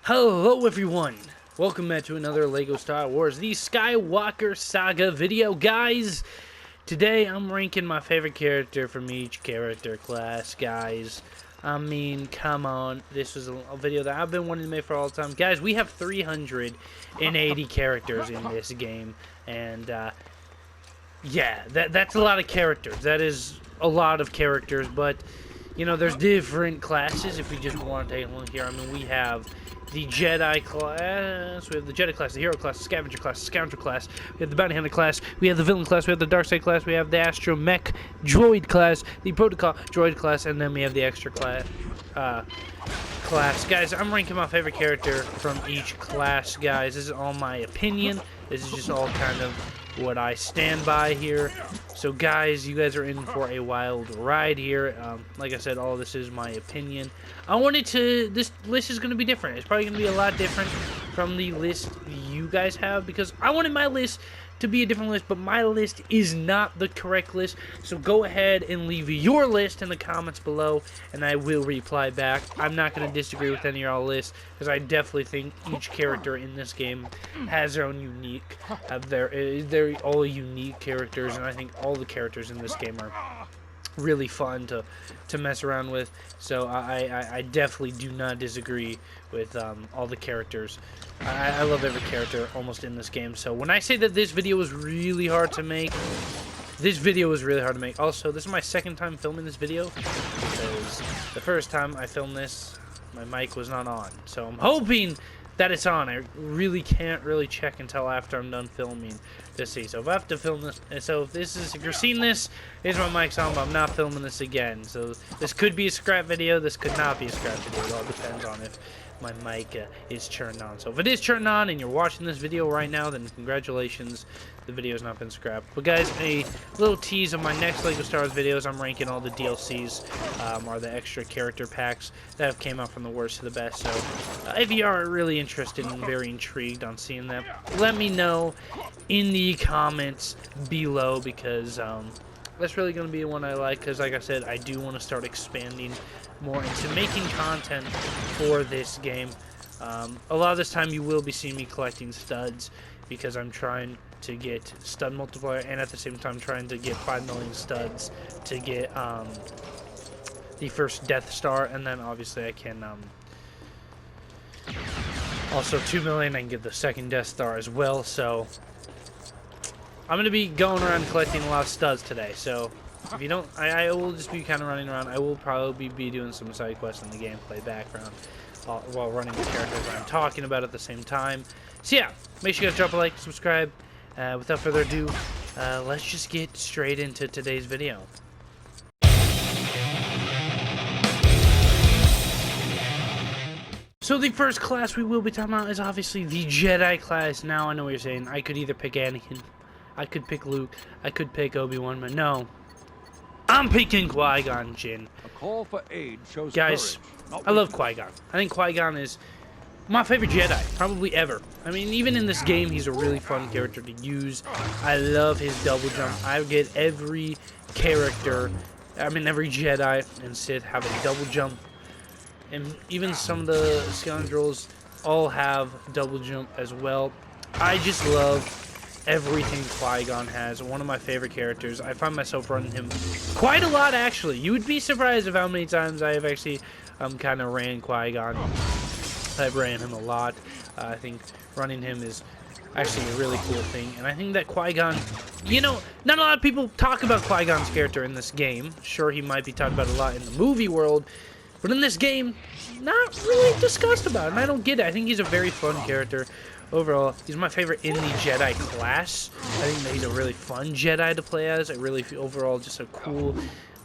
Hello everyone! Welcome back to another LEGO Star Wars The Skywalker Saga video, guys! Today I'm ranking my favorite character from each character class, guys. I mean, come on. This was a video that I've been wanting to make for all the time. Guys, we have 380 characters in this game, and yeah, that's a lot of characters. That is a lot of characters, but you know, there's different classes if we just want to take a look here. I mean, we have the Jedi class, we have the Jedi class, the Hero class, the Scavenger class, the Scoundrel class, we have the Bounty Hunter class, we have the Villain class, we have the Dark Side class, we have the Astro Mech Droid class, the Protocol Droid class, and then we have the Extra class. Guys, I'm ranking my favorite character from each class, guys. This is all my opinion. This is just all kind of what I stand by here. So guys, you guys are in for a wild ride here. Like I said, all this is my opinion. This list is going to be different. It's probably going to be a lot different from the list you guys have, because I wanted my list to be a different list, but my list is not the correct list. So go ahead and leave your list in the comments below, and I will reply back. I'm not going to disagree with any of y'all lists, because I definitely think each character in this game has their own unique, they're all unique characters, and I think all the characters in this game are really fun to mess around with. So I definitely do not disagree with all the characters. I love every character almost in this game. So when I say that this video was really hard to make, this video was really hard to make. Also, this is my second time filming this video, because the first time I filmed this, my mic was not on. So I'm hoping that it's on. I really can't check until after I'm done filming to see. So if I have to film this, if you're seeing this, here's my mic's on, but I'm not filming this again. So this could be a scrap video, this could not be a scrap video. It all depends on if my mic is turned on. So if it is turned on and you're watching this video right now, then congratulations, the video has not been scrapped. But guys, a little tease of my next LEGO Star Wars videos. I'm ranking all the DLCs, or the extra character packs that have came out from the worst to the best. So if you are really interested and very intrigued on seeing them, let me know in the comments below, because that's really going to be the one I like, because like I said, I do want to start expanding more into making content for this game. A lot of this time you will be seeing me collecting studs, because I'm trying to get stud multiplier, and at the same time trying to get 5 million studs to get the first Death Star, and then obviously I can also 2 million, I can get the second Death Star as well. So I'm going to be going around collecting a lot of studs today. So if you don't, I will just be kind of running around. I will probably be doing some side quests in the gameplay background while running the characters that I'm talking about at the same time. So yeah, make sure you guys drop a like, subscribe. Without further ado, let's just get straight into today's video. So the first class we will be talking about is obviously the Jedi class. Now I know what you're saying. I could either pick Anakin, I could pick Luke, I could pick Obi-Wan, but no. I'm picking Qui-Gon Jinn. A call for aid shows guys, courage, I love Qui-Gon. I think Qui-Gon is my favorite Jedi, probably ever. I mean, even in this game, he's a really fun character to use. I love his double jump. I get every character, I mean, every Jedi and Sith have a double jump. And even some of the Scoundrels all have double jump as well. I just love everything Qui-Gon has. One of my favorite characters. I find myself running him quite a lot, actually. You would be surprised of how many times I have actually kind of ran Qui-Gon. I've ran him a lot. I think running him is actually a really cool thing. And I think that Qui-Gon, you know, not a lot of people talk about Qui-Gon's character in this game. Sure, he might be talked about a lot in the movie world, but in this game, not really discussed about. And I don't get it. I think he's a very fun character. Overall, he's my favorite in the Jedi class. I think that he's a really fun Jedi to play as. I really feel overall just a cool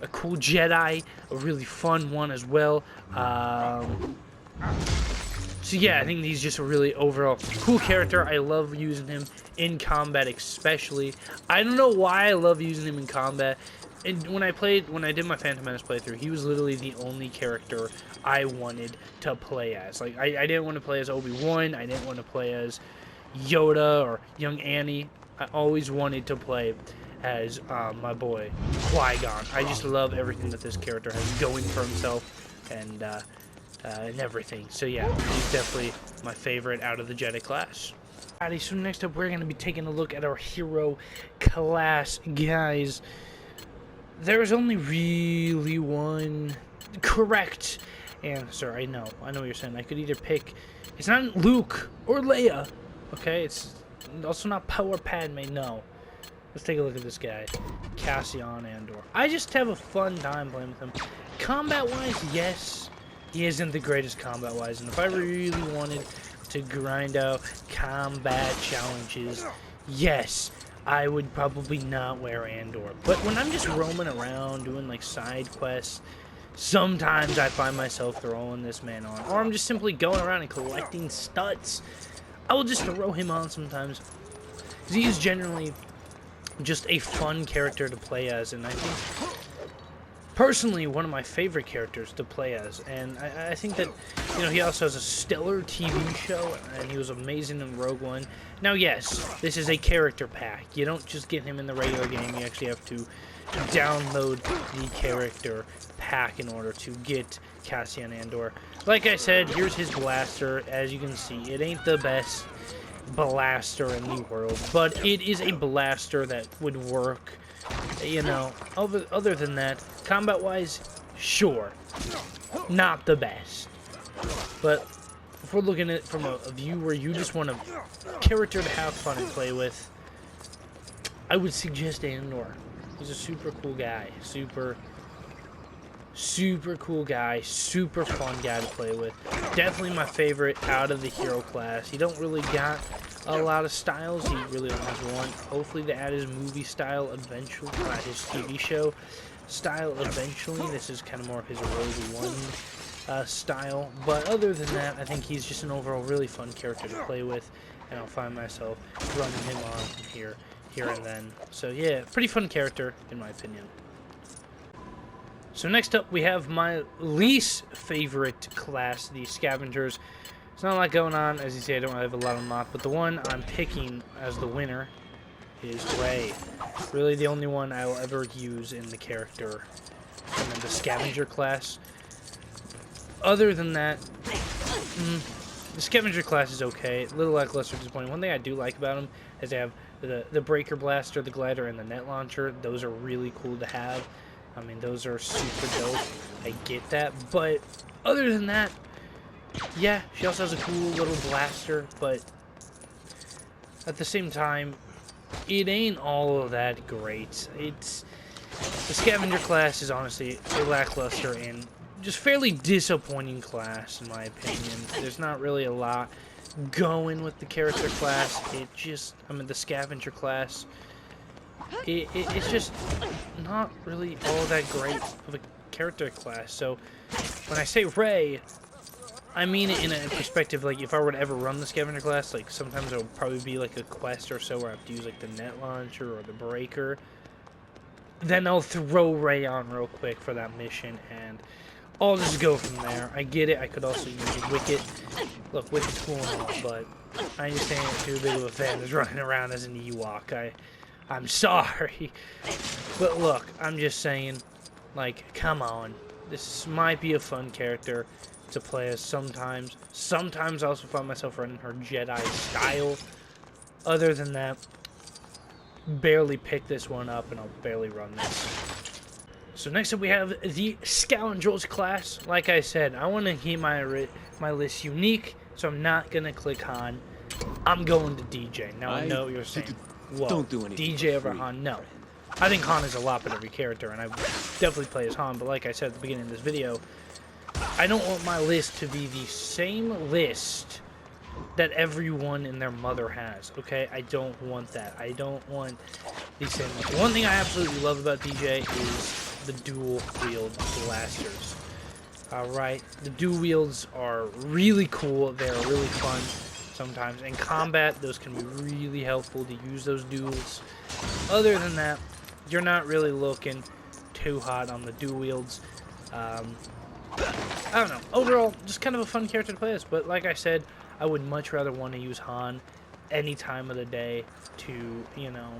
Jedi, a really fun one as well. So yeah, I think he's just a really overall cool character. I love using him in combat especially. I don't know why I love using him in combat. And when I did my Phantom Menace playthrough, he was literally the only character I wanted to play as. Like, I didn't want to play as Obi-Wan. I didn't want to play as Yoda or young Annie. I always wanted to play as my boy Qui-Gon. I just love everything that this character has going for himself. And and everything. So yeah, he's definitely my favorite out of the Jedi class. Alrighty, so next up we're going to be taking a look at our hero class, guys. There's only really one correct answer. I know what you're saying. I could either pick, it's not Luke or Leia, okay? It's also not Poe or Padme, no. Let's take a look at this guy, Cassian Andor. I just have a fun time playing with him. Combat-wise, yes, he isn't the greatest combat-wise, and if I really wanted to grind out combat challenges, yes, I would probably not wear Andor. But when I'm just roaming around doing like side quests, sometimes I find myself throwing this man on, or I'm just simply going around and collecting studs. I will just throw him on sometimes. He is generally just a fun character to play as, and I think personally one of my favorite characters to play as. And I think that, you know, he also has a stellar TV show, and he was amazing in Rogue One. Now yes, this is a character pack. You don't just get him in the regular game, you actually have to download the character pack in order to get Cassian Andor. Like I said, here's his blaster. As you can see, it ain't the best blaster in the world, but it is a blaster that would work. You know, other than that, combat-wise, sure, not the best. But if we're looking at it from a view where you just want a character to have fun and play with, I would suggest Andor. He's a super cool guy, super cool guy, super fun guy to play with. Definitely my favorite out of the hero class. He don't really got a lot of styles. He really only has one. Hopefully they add his movie style eventually, his TV show style eventually. This is kind of more of his Rogue One style. But other than that, I think he's just an overall really fun character to play with, and I'll find myself running him on from here and then. So yeah, pretty fun character in my opinion. So next up, we have my least favorite class, the Scavengers. It's not a lot going on. As you see, I don't have a lot of mock, but the one I'm picking as the winner is Rey. Really the only one I will ever use in the character, and then the Scavenger class. Other than that, the Scavenger class is okay. A little lackluster, disappointing. One thing I do like about them is they have the Breaker Blaster, the Glider, and the Net Launcher. Those are really cool to have. I mean, those are super dope. I get that. But other than that, yeah, she also has a cool little blaster. But at the same time, it ain't all of that great. It's the Scavenger class is honestly a lackluster and just fairly disappointing class, in my opinion. There's not really a lot going with the character class. It just, I mean, the Scavenger class, it's just not really all that great of a character class. So when I say Rey, I mean it in a perspective, like if I were to ever run the Scavenger class, like sometimes it'll probably be like a quest or so where I have to use like the Net Launcher or the Breaker. Then I'll throw Rey on real quick for that mission, and I'll just go from there. I get it. I could also use Wicket. Look, Wicket's cool and all, but I ain't saying too big of a fan is running around as an Ewok. I'm sorry. But look, I'm just saying, like, come on. This might be a fun character to play as sometimes. Sometimes I also find myself running her Jedi style. Other than that, barely pick this one up, and I'll barely run this. So next up we have the Scoundrels class. Like I said, I want to keep my list unique, so I'm not going to click Han. I'm going to DJ. Now I know what you're saying. Whoa, don't do anything DJ over Han. No. I think Han is a lot better character, and I definitely play as Han, but like I said at the beginning of this video, I don't want my list to be the same list that everyone and their mother has, okay? I don't want that. I don't want the same list. One thing I absolutely love about DJ is the dual wield blasters. Alright, the dual wields are really cool. They're really fun sometimes. In combat, those can be really helpful to use those duels. Other than that, you're not really looking too hot on the dual wields. I don't know. Overall, just kind of a fun character to play as. But like I said, I would much rather want to use Han any time of the day to, you know,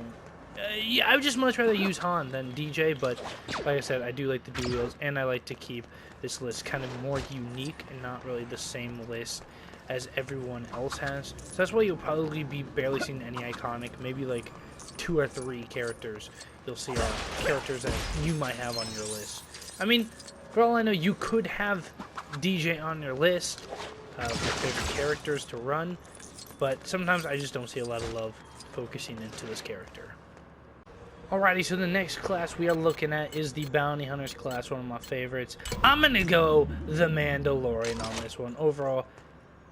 Yeah, I would just much rather use Han than DJ, but like I said, I do like the duos, and I like to keep this list kind of more unique and not really the same list as everyone else has. So that's why you'll probably be barely seeing any iconic, maybe like 2 or 3 characters you'll see are characters that you might have on your list. I mean, for all I know, you could have DJ on your list of your favorite characters to run, but sometimes I just don't see a lot of love focusing into this character. Alrighty, so the next class we are looking at is the Bounty Hunters class, one of my favorites. I'm going to go the Mandalorian on this one. Overall,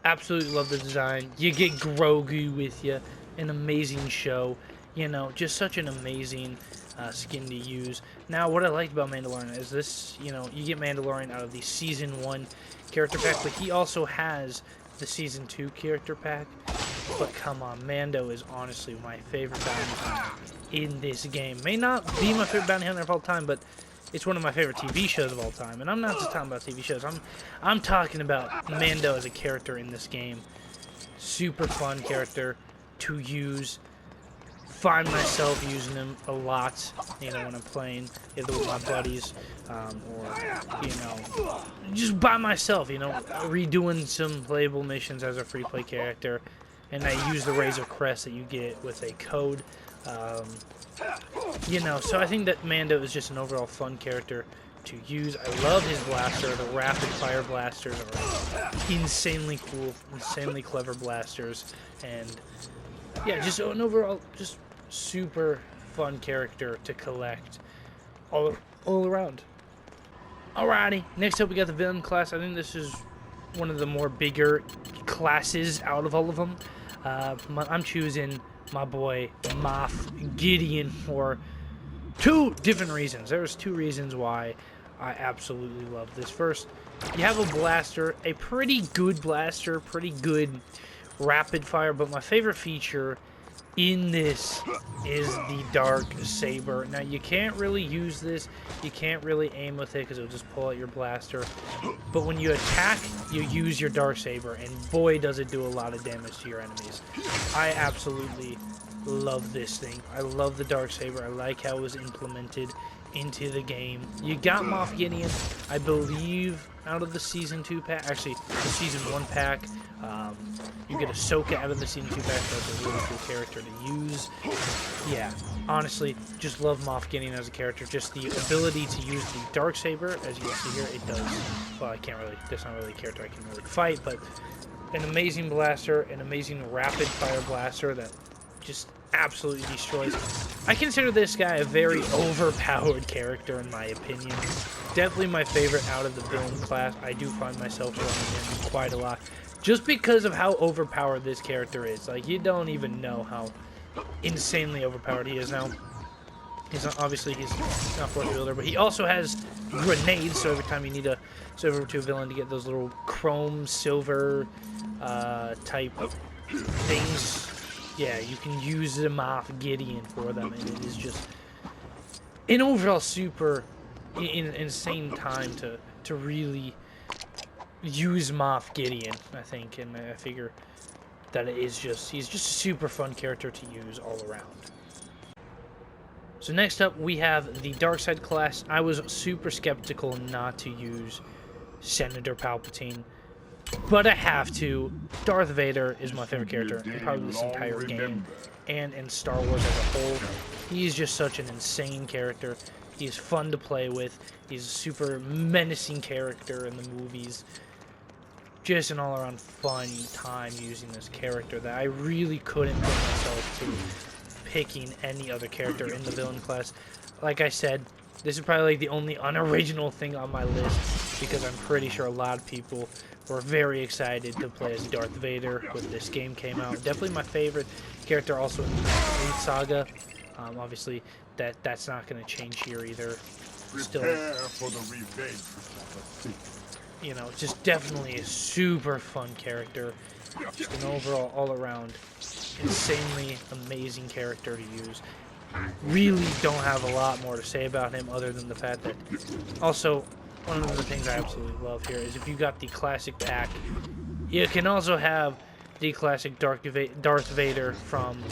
absolutely love the design. You get Grogu with you, an amazing show. You know, just such an amazing skin to use. Now, what I liked about Mandalorian is this, you know, you get Mandalorian out of the Season 1 character pack, but he also has the Season 2 character pack. But come on, Mando is honestly my favorite bounty hunter in this game. May not be my favorite bounty hunter of all time, but it's one of my favorite TV shows of all time. And I'm not just talking about TV shows. I'm talking about Mando as a character in this game. Super fun character to use. Find myself using him a lot, you know, when I'm playing either with my buddies or, you know, just by myself, you know, redoing some playable missions as a free play character. And I use the Razor Crest that you get with a code. You know, so I think that Mando is just an overall fun character to use. I love his blaster. The rapid fire blasters are insanely cool, insanely clever blasters. And yeah, just an overall just super fun character to collect all around. Alrighty, next up we got the villain class. I think this is one of the more bigger classes out of all of them. I'm choosing my boy Moff Gideon for 2 different reasons. There's 2 reasons why I absolutely love this. First, you have a blaster, a pretty good blaster, pretty good rapid fire, but my favorite feature in this is the dark saber. Now you can't really use this, you can't really aim with it because it'll just pull out your blaster, but when you attack you use your dark saber, and boy does it do a lot of damage to your enemies. I absolutely love this thing. I love the dark saber. I like how it was implemented into the game. You got Moff Gideon, I believe, out of the Season 2 pack. Actually, the Season 1 pack. You get Ahsoka out of the Season 2 pack. That's a really cool character to use. Yeah, honestly, just love Moff Gideon as a character. Just the ability to use the Darksaber, as you can see here, it does. Well, I can't really, that's not really a character I can really fight, but an amazing blaster, an amazing rapid fire blaster that just absolutely destroys. I consider this guy a very overpowered character in my opinion. Definitely my favorite out of the villain class. I do find myself running him quite a lot, just because of how overpowered this character is. Like, you don't even know how insanely overpowered he is. Now, he's not, obviously he's not force wielder, but he also has grenades. So every time you need to switch over to a villain to get those little chrome silver type things, yeah, you can use the Moff Gideon for them, and it is just an overall super insane time to really use Moff Gideon, I think, and I figure that he's just a super fun character to use all around. So next up we have the Darkside class. I was super skeptical not to use Senator Palpatine, but I have to. Darth Vader is my favorite character in probably this entire game, and in Star Wars as a whole. He's just such an insane character. He's fun to play with. He's a super menacing character in the movies. Just an all-around fun time using this character that I really couldn't put myself to picking any other character in the villain class. Like I said, this is probably like the only unoriginal thing on my list, because I'm pretty sure a lot of people were very excited to play as Darth Vader when this game came out. Definitely my favorite character also in the Elite Saga. Obviously, that's not going to change here either. Still, for the revenge. you know, just definitely a super fun character. Just an overall, all-around, insanely amazing character to use. Really don't have a lot more to say about him other than the fact that, also, one of the things I absolutely love here is if you got the classic pack, you can also have the classic Darth Vader from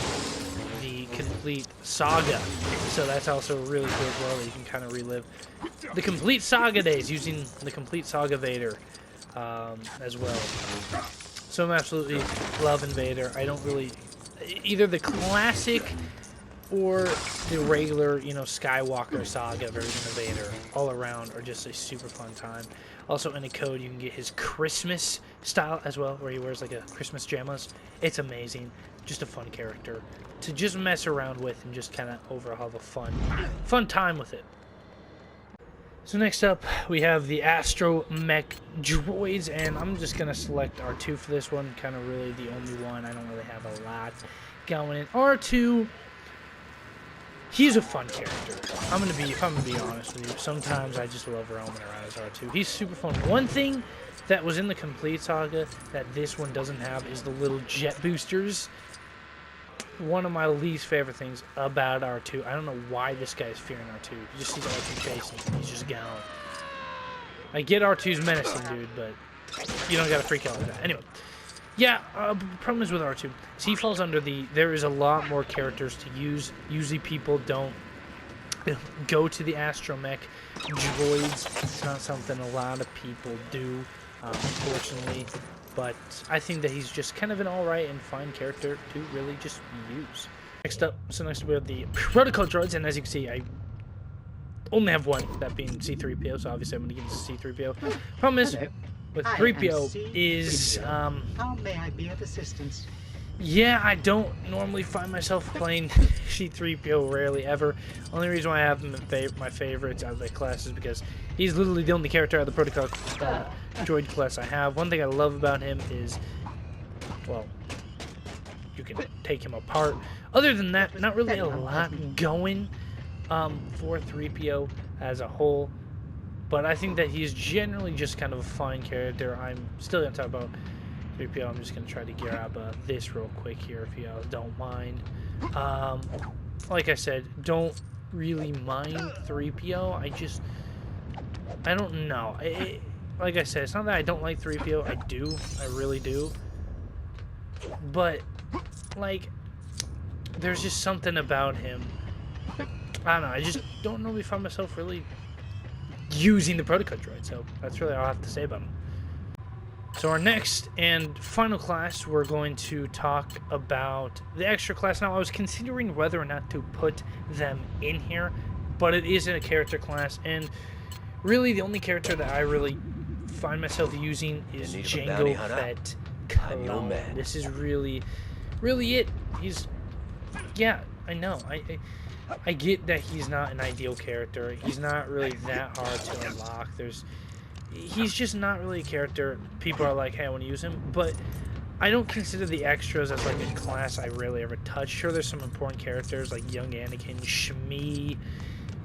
complete saga. So that's also really cool as well, that you can kind of relive the complete saga days using the complete saga Vader as well. So I'm absolutely loving Vader. I don't really... Either the classic or the regular, you know, Skywalker saga version of Vader all around are just a super fun time. Also in a code you can get his Christmas style as well, where he wears like a Christmas pajamas. It's amazing. Just a fun character to just mess around with and just kind of overall have a fun time with it. So next up, we have the Astro Mech droids, and I'm just going to select R2 for this one, kind of really the only one. I don't really have a lot going in. R2, he's a fun character. If I'm gonna be honest with you, sometimes I just love roaming around as R2. He's super fun. One thing that was in the complete saga that this one doesn't have is the little jet boosters. One of my least favorite things about R2. I don't know why this guy is fearing R2. You just see the R2 chasing him, he's just gone. I get R2's menacing, dude, but you don't gotta freak out like that. Anyway, yeah, problem is with R2. So he falls under the... There is a lot more characters to use. Usually people don't go to the Astro Mech droids. It's not something a lot of people do, unfortunately. But I think that he's just kind of an alright and fine character to really just use. Next up we have the protocol droids, and as you can see, I only have one, that being C-3PO, so obviously I'm going to give this to C-3PO. Problem is, with 3PO is, How may I be of assistance? yeah, I don't normally find myself playing C-3PO, rarely ever. Only reason why I have him in my favorites out of the class is because he's literally the only character out of the protocol droid class I have. One thing I love about him is, well, you can take him apart. Other than that, not really a lot going for 3PO as a whole. But I think that he's generally just kind of a fine character. I'm still going to talk about 3PO. I'm just going to try to grab this real quick here if you guys don't mind. Like I said, don't really mind 3PO. I don't know. Like I said, it's not that I don't like 3PO. I do. I really do. But, like, there's just something about him. I don't know. I just don't really find myself really using the protocol droid. So that's really all I have to say about him. So our next and final class, we're going to talk about the extra class. Now, I was considering whether or not to put them in here, but it isn't a character class, and really the only character that I really find myself using is Jango Fett Cologne. This is really it. He's, yeah, I know. I get that he's not an ideal character. He's not really that hard to unlock. He's just not really a character people are like, hey, I want to use him. But I don't consider the extras as like a class I rarely ever touch. Sure, there's some important characters like young Anakin, Shmi.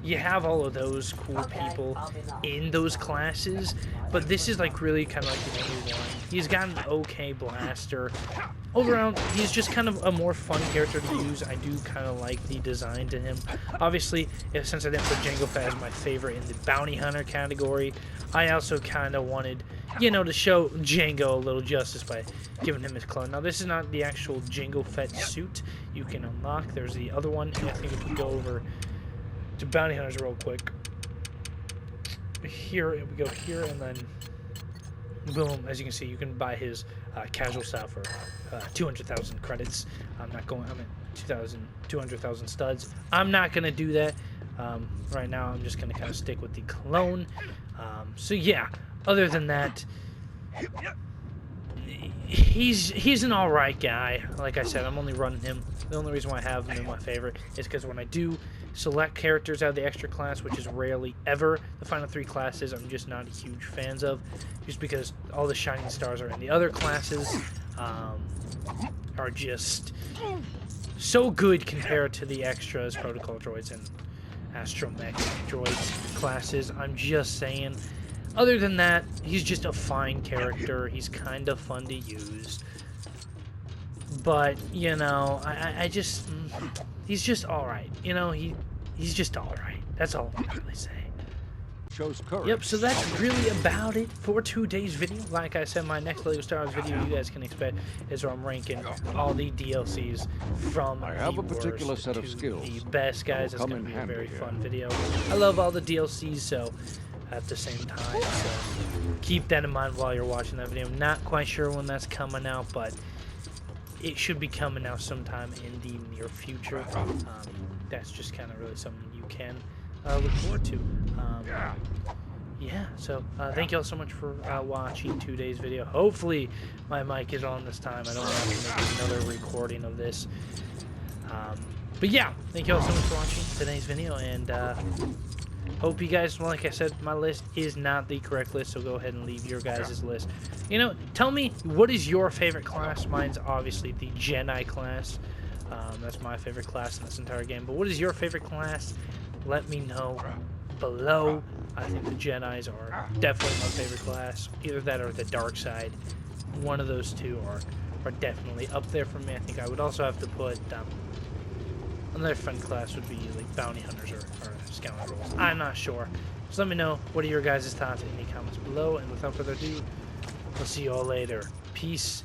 You have all of those cool people in those classes, but this is like really kind of like the only one. He's got an okay blaster. Overall, he's just kind of a more fun character to use. I do kind of like the design to him. Obviously, since I didn't put Jango Fett as my favorite in the bounty hunter category, I also kind of wanted, you know, to show Jango a little justice by giving him his clone. Now, this is not the actual Jango Fett suit you can unlock. There's the other one, and I think if we go over to bounty hunters real quick, here we go here, and then boom, as you can see, you can buy his casual style for 200,000 credits. I'm at 200,000 studs. I'm not gonna do that right now. I'm just gonna kind of stick with the clone. So yeah, other than that, he's an alright guy. Like I said, I'm only running him. The only reason why I have him in my favorite is because when I do select characters out of the extra class, which is rarely ever, the final 3 classes I'm just not huge fans of, just because all the shining stars are in the other classes, are just so good compared to the extras, protocol droids and Astro Mech droids classes. I'm just saying. Other than that, he's just a fine character. He's kind of fun to use. But, you know, he's just alright. You know, he's just alright. That's all I can really say. shows courage. Yep, so that's really about it for today's video. Like I said, my next LEGO Star Wars video you guys can expect is where I'm ranking all the DLCs from I have the a particular worst set of to skills the best, guys. that It's will going come to in be a very handy fun here. video. I love all the DLCs, so at the same time, so keep that in mind while you're watching that video. I'm not quite sure when that's coming out, but it should be coming out sometime in the near future. That's just kind of really something you can look forward to. Yeah, so thank you all so much for watching today's video. Hopefully my mic is on this time. I don't have to make another recording of this. But yeah, thank you all so much for watching today's video, and hope you guys, well, like I said, my list is not the correct list, so go ahead and leave your guys' list. You know, tell me, what is your favorite class? Mine's obviously the Jedi class. That's my favorite class in this entire game. But what is your favorite class? Let me know below. I think the Jedis are definitely my favorite class. Either that or the dark side. One of those two are definitely up there for me. I think I would also have to put another fun class would be like bounty hunters or scoundrels. I'm not sure. So let me know, what are your guys' thoughts in the comments below. And without further ado, we'll see you all later. Peace